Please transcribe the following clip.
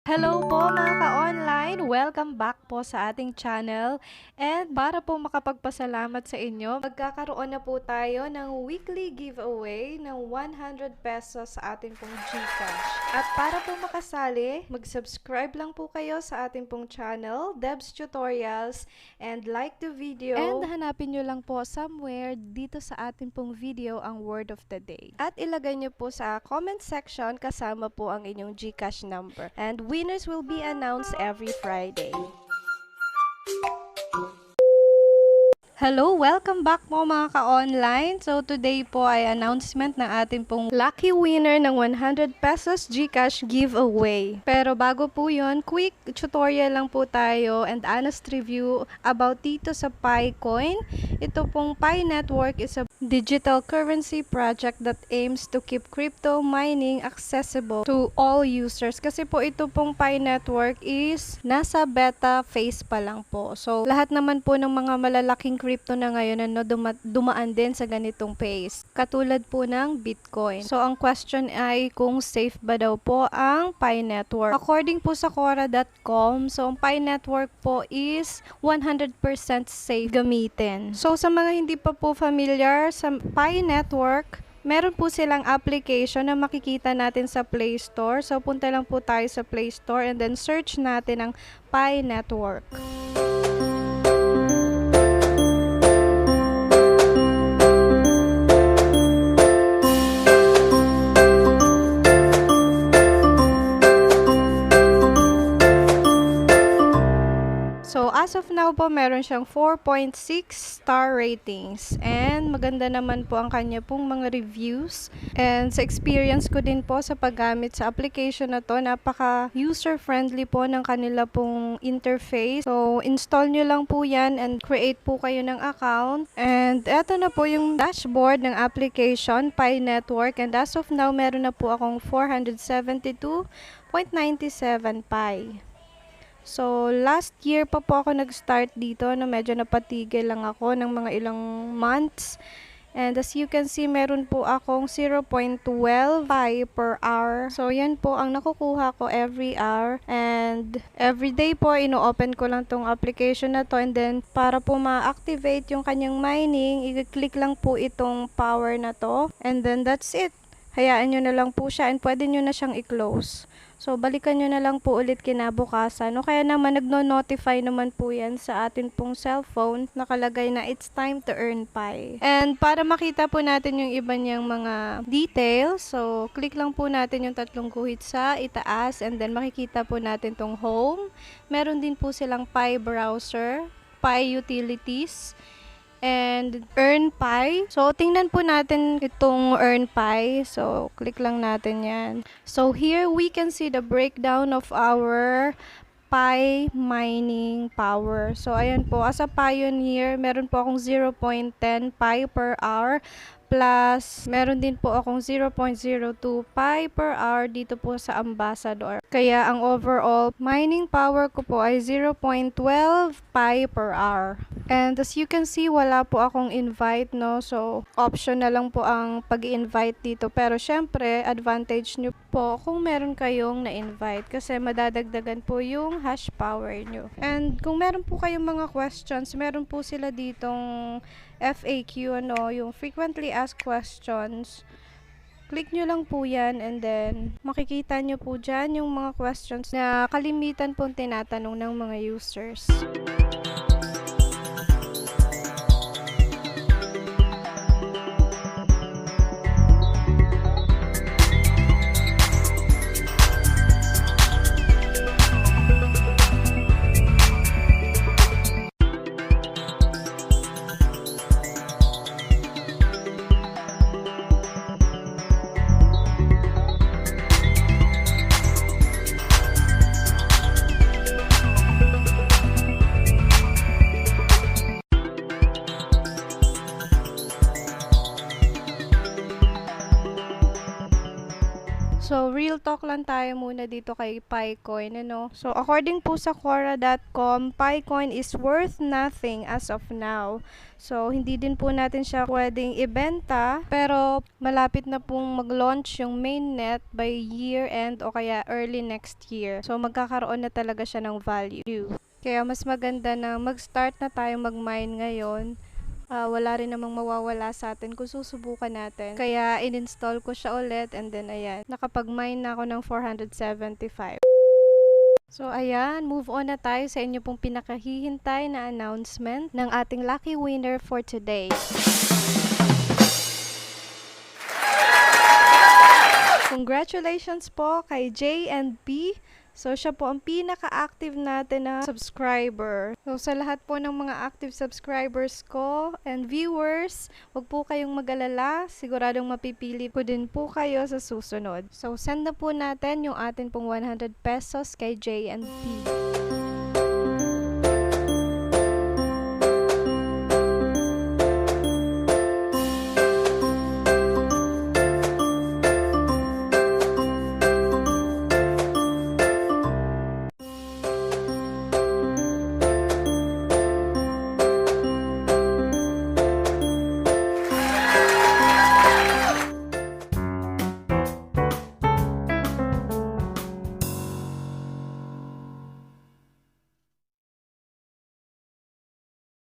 Hello po mga ka-online! Welcome back po sa ating channel. And para po makapagpasalamat sa inyo, magkakaroon na po tayo ng weekly giveaway ng 100 pesos sa ating pong Gcash. At para po makasali, mag-subscribe lang po kayo sa ating pong channel, Debs Tutorials, and like the video. And hanapin nyo lang po somewhere dito sa ating pong video ang word of the day. At ilagay nyo po sa comment section kasama po ang inyong Gcash number. And winners will be announced every Friday. Hello! Welcome back po mga ka-online. So today po ay announcement ng ating pong lucky winner ng 100 pesos Gcash giveaway. Pero bago po yun, quick tutorial lang po tayo and honest review about dito sa Pi Coin. Ito pong Pi Network is a digital currency project that aims to keep crypto mining accessible to all users. Kasi po ito pong Pi Network is nasa beta phase pa lang po. So lahat naman po ng mga malalaking crypto na ngayon dumaan din sa ganitong phase. Katulad po ng Bitcoin. So ang question ay kung safe ba daw po ang Pi Network. According po sa Quora.com, so ang Pi Network po is 100% safe gamitin. So sa mga hindi pa po familiar sa Pi Network, meron po silang application na makikita natin sa Play Store. So punta lang po tayo sa Play Store and then search natin ang Pi Network. So, as of now po, meron siyang 4.6 star ratings. And maganda naman po ang kanya pong mga reviews. And sa experience ko din po sa paggamit sa application na to, napaka user-friendly po ng kanila pong interface. So, install nyo lang po yan and create po kayo ng account. And eto na po yung dashboard ng application, Pi Network. And as of now, meron na po akong 472.97 Pi. So, last year pa po ako nag-start dito na medyo napatigil lang ako ng mga ilang months. And as you can see, meron po akong 0.12 Pi per hour. So, yan po ang nakukuha ko every hour. And every day po, ino-open ko lang tong application na to. And then, para po ma-activate yung kanyang mining, i-click lang po itong power na to. And then, that's it. Hayaan nyo na lang po siya and pwede nyo na siyang i-close. So, balikan nyo na lang po ulit kinabukasan. O kaya naman, nagno-notify naman po yan sa atin pong cellphone. Nakalagay na it's time to earn Pi. And para makita po natin yung iba niyang mga details, so, click lang po natin yung tatlong guhit sa itaas. And then, makikita po natin tong home. Meron din po silang Pi browser, Pi utilities, and earn Pi. So, tingnan po natin itong earn Pi. So, click lang natin yan. So, here we can see the breakdown of our Pi mining power. So, ayan po. As a pioneer, meron po akong 0.10 Pi per hour. Plus, meron din po akong 0.02 Pi per hour dito po sa Ambassador. Kaya, ang overall mining power ko po ay 0.12 Pi per hour. And as you can see, wala po akong invite, no? So, option na lang po ang pag-invite dito. Pero, syempre, advantage nyo po kung meron kayong na-invite. Kasi, madadagdagan po yung hash power nyo. And, kung meron po kayong mga questions, meron po sila ditong FAQ, ano, yung frequently asked questions. Click nyo lang po yan and then makikita nyo po dyan yung mga questions na kalimitan pong tinatanong ng mga users. mag-talk lang tayo muna dito kay Picoin, ano? So, according po sa Quora.com, Picoin is worth nothing as of now. So, hindi din po natin siya pwedeng ibenta, pero malapit na pong mag-launch yung mainnet by year end o kaya early next year. So, magkakaroon na talaga siya ng value. Kaya mas maganda na mag-start na tayo mag-mine ngayon. Wala rin namang mawawala sa atin kung susubukan natin. Kaya in-install ko siya ulit and then ayan, nakapag-mine na ako ng 475. So ayan, move on na tayo sa inyo pong pinakahihintay na announcement ng ating lucky winner for today. Congratulations po kay J and P. So, siya po ang pinaka-active natin na subscriber. So, sa lahat po ng mga active subscribers ko and viewers, huwag po kayong mag-alala. Siguradong mapipili ko din po kayo sa susunod. So, send na po natin yung atin pong 100 pesos kay J and P.